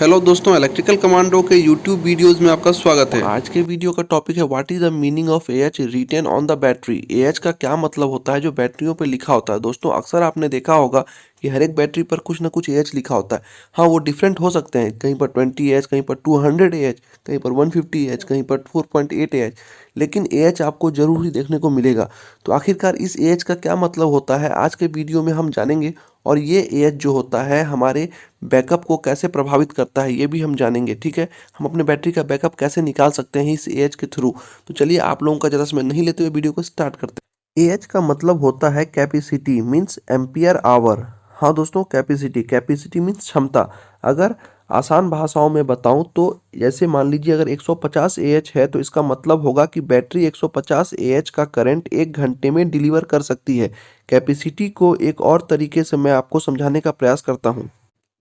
Hello दोस्तों, electrical commando के YouTube videos में आपका स्वागत है। आज के वीडियो का टॉपिक है what is the meaning of Ah written on the battery. Ah का क्या मतलब होता है जो बैटरियों पे लिखा होता है। दोस्तों अक्सर आपने देखा होगा कि हर एक बैटरी पर कुछ ना कुछ एएच लिखा होता है। हाँ, वो डिफरेंट हो सकते हैं, कहीं पर 20 एएच, कहीं पर 200 एएच, कहीं पर 150 एएच, कहीं पर 4.8 एएच, लेकिन एएच आपको जरूर ही देखने को मिलेगा। तो आखिरकार इस एएच का क्या मतलब होता है आज के वीडियो में हम जानेंगे, और ये एएच जो होता है हमारे बैकअप को कैसे प्रभावित करता है ये भी हम जानेंगे। ठीक है, हम अपने बैटरी का बैकअप कैसे निकाल सकते हैं इस एएच के थ्रू। तो चलिए आप लोगों का ज़्यादा समय नहीं लेते हुए वीडियो को स्टार्ट करते हैं। एएच का मतलब होता है कैपेसिटी मीन्स एम्पियर आवर। हाँ दोस्तों, कैपेसिटी कैपेसिटी मीन्स क्षमता। अगर आसान भाषाओं में बताऊं तो जैसे मान लीजिए अगर 150 एएच है तो इसका मतलब होगा कि बैटरी 150 एएच का करंट 1 घंटे में डिलीवर कर सकती है। कैपेसिटी को एक और तरीके से मैं आपको समझाने का प्रयास करता हूँ।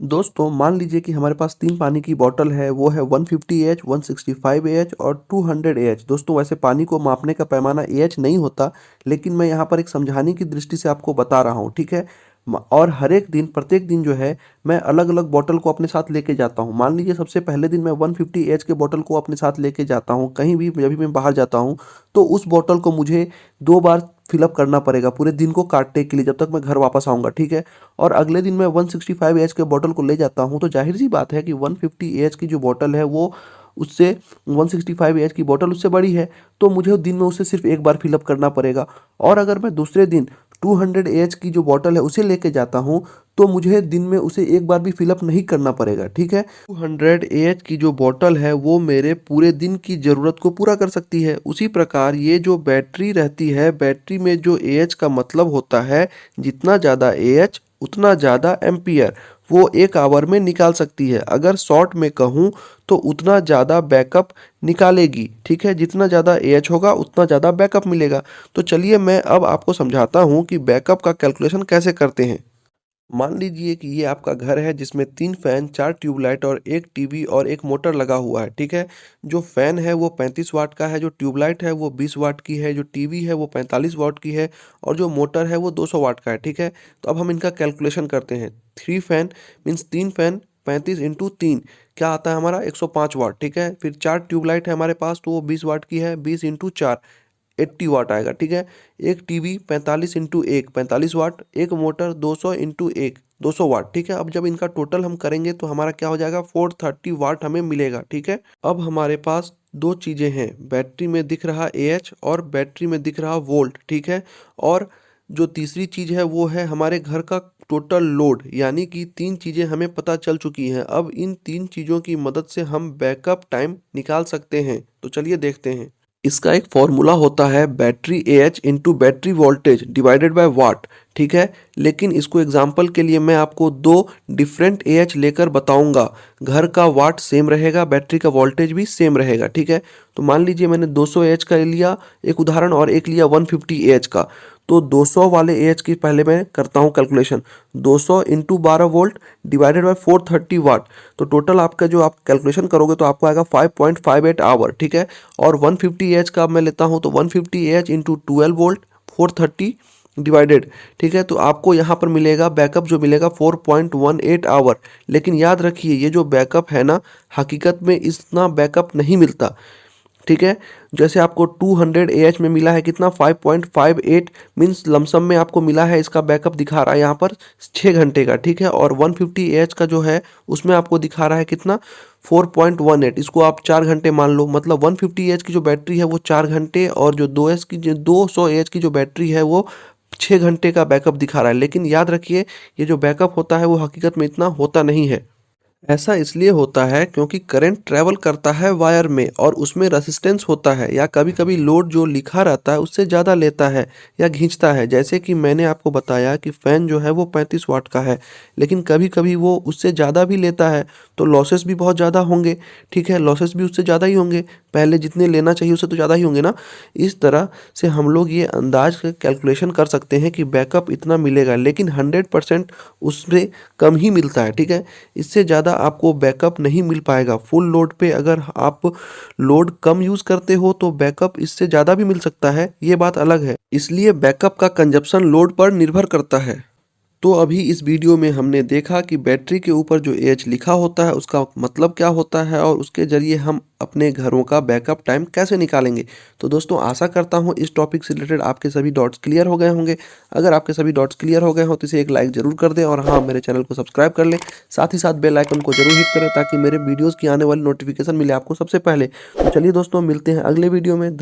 दोस्तों मान लीजिए कि हमारे पास 3 पानी की बोतल है, वो है 150 एच, 165 एच और 200 एच। दोस्तों वैसे पानी को मापने का पैमाना एच नहीं होता, लेकिन मैं यहाँ पर एक समझाने की दृष्टि से आपको बता रहा हूँ। ठीक है, और हर एक दिन प्रत्येक दिन जो है मैं अलग अलग बोतल को अपने साथ लेके जाता हूँ। मान लीजिए सबसे पहले दिन मैं 150 एच के बोतल को अपने साथ लेके जाता हूँ, कहीं भी जब भी मैं बाहर जाता हूँ तो उस बोतल को मुझे 2 बार फिलअप करना पड़ेगा पूरे दिन को काटने के लिए जब तक मैं घर वापस आऊँगा। ठीक है, और अगले दिन मैं 165 एच के बॉटल को ले जाता हूँ, तो जाहिर सी बात है कि 150 एच की जो बॉटल है वो उससे 165 एच की बॉटल उससे बड़ी है, तो मुझे दिन में उसे सिर्फ एक बार फिलअप करना पड़ेगा। और अगर मैं दूसरे दिन 200 एच की जो बॉटल है उसे लेके जाता हूँ तो मुझे दिन में उसे एक बार भी फिलअप नहीं करना पड़ेगा। ठीक है, 200 एच की जो बॉटल है वो मेरे पूरे दिन की ज़रूरत को पूरा कर सकती है। उसी प्रकार ये जो बैटरी रहती है, बैटरी में जो एएच का मतलब होता है जितना ज़्यादा एएच उतना ज़्यादा एम्पियर वो 1 आवर में निकाल सकती है। अगर शॉर्ट में कहूँ तो उतना ज़्यादा बैकअप निकालेगी। ठीक है, जितना ज़्यादा एएच होगा उतना ज़्यादा बैकअप मिलेगा। तो चलिए मैं अब आपको समझाता हूँ कि बैकअप का कैलकुलेशन कैसे करते हैं। मान लीजिए कि ये आपका घर है जिसमें 3 फैन, 4 ट्यूबलाइट और एक टीवी और एक मोटर लगा हुआ है। ठीक है, जो फैन है वो 35 वाट का है, जो ट्यूबलाइट है वो 20 वाट की है, जो टीवी है वो 45 वाट की है और जो मोटर है वो 200 वाट का है। ठीक है, तो अब हम इनका कैलकुलेशन करते हैं। 3 फैन मीन्स 3 फैन 35 × 3 क्या आता है हमारा 105 वाट। ठीक है, फिर 4 ट्यूबलाइट है हमारे पास तो वो 20 वाट की है, 20 × 4 80 वाट आएगा। ठीक है, एक टीवी 45 × 1 45 वाट, एक मोटर 200 × 1 200 वाट। ठीक है, अब जब इनका टोटल हम करेंगे तो हमारा क्या हो जाएगा 430 वाट हमें मिलेगा। ठीक है, अब हमारे पास दो चीज़ें हैं, बैटरी में दिख रहा एएच और बैटरी में दिख रहा वोल्ट। ठीक है, और जो तीसरी चीज़ है वो है हमारे घर का टोटल लोड, यानी कि 3 चीज़ें हमें पता चल चुकी हैं। अब इन 3 चीज़ों की मदद से हम बैकअप टाइम निकाल सकते हैं। तो चलिए देखते हैं। इसका एक फॉर्मूला होता है battery AH into battery voltage divided by वाट। ठीक है, लेकिन इसको एग्जांपल के लिए मैं आपको 2 डिफरेंट एएच लेकर बताऊंगा। घर का वाट सेम रहेगा, बैटरी का वोल्टेज भी सेम रहेगा। ठीक है, तो मान लीजिए मैंने 200 एएच का लिया एक उदाहरण और एक लिया 150 एएच का। तो 200 वाले एएच की पहले मैं करता हूँ calculation. 200 into 12 volt divided by 430 वाट, तो टोटल आपका जो आप कैलकुलेशन करोगे तो आपको आएगा 5.58 आवर। ठीक है, और 150 एच का मैं लेता हूं तो 150 एच इंटू 12 वोल्ट 430 डिवाइडेड। ठीक है, तो आपको यहाँ पर मिलेगा बैकअप जो मिलेगा 4.18 आवर। लेकिन याद रखिए ये जो बैकअप है ना, हकीकत में इतना बैकअप नहीं मिलता। ठीक है, जैसे आपको 200 एएच में मिला है कितना 5.58 मीन्स लमसम में आपको मिला है, इसका बैकअप दिखा रहा है यहाँ पर 6 घंटे का। ठीक है, और 150 एएच का जो है उसमें आपको दिखा रहा है कितना 4.18, इसको आप 4 घंटे मान लो। मतलब 150 एएच की जो बैटरी है वो 4 घंटे और जो 200 एएच की जो बैटरी है वो 6 घंटे का बैकअप दिखा रहा है। लेकिन याद रखिए ये जो बैकअप होता है वो हकीकत में इतना होता नहीं है। ऐसा इसलिए होता है क्योंकि करंट ट्रैवल करता है वायर में और उसमें रेसिस्टेंस होता है, या कभी कभी लोड जो लिखा रहता है उससे ज़्यादा लेता है या खींचता है। जैसे कि मैंने आपको बताया कि फ़ैन जो है वो 35 वाट का है, लेकिन कभी कभी वो उससे ज़्यादा भी लेता है, तो लॉसेस भी बहुत ज़्यादा होंगे। ठीक है, लॉसेस भी उससे ज़्यादा ही होंगे, पहले जितने लेना चाहिए उससे तो ज़्यादा ही होंगे ना। इस तरह से हम लोग ये अंदाज कैलकुलेशन कर सकते हैं कि बैकअप इतना मिलेगा, लेकिन 100% उससे कम ही मिलता है। ठीक है, इससे ज़्यादा आपको बैकअप नहीं मिल पाएगा। फुल लोड पे अगर आप लोड कम यूज़ करते हो तो बैकअप इससे ज़्यादा भी मिल सकता है, ये बात अलग है। इसलिए बैकअप का कंजप्शन लोड पर निर्भर करता है। तो अभी इस वीडियो में हमने देखा कि बैटरी के ऊपर जो AH लिखा होता है उसका मतलब क्या होता है और उसके ज़रिए हम अपने घरों का बैकअप टाइम कैसे निकालेंगे। तो दोस्तों आशा करता हूँ इस टॉपिक से रिलेटेड आपके सभी डाउट्स क्लियर हो गए होंगे। अगर आपके सभी डाउट्स क्लियर हो गए हो तो इसे एक लाइक ज़रूर कर दें और हाँ, मेरे चैनल को सब्सक्राइब कर लें। साथ ही साथ बेल आइकन को ज़रूर हिट करें ताकि मेरे वीडियोज़ की आने वाली नोटिफिकेशन मिले आपको सबसे पहले। तो चलिए दोस्तों, मिलते हैं अगले वीडियो में।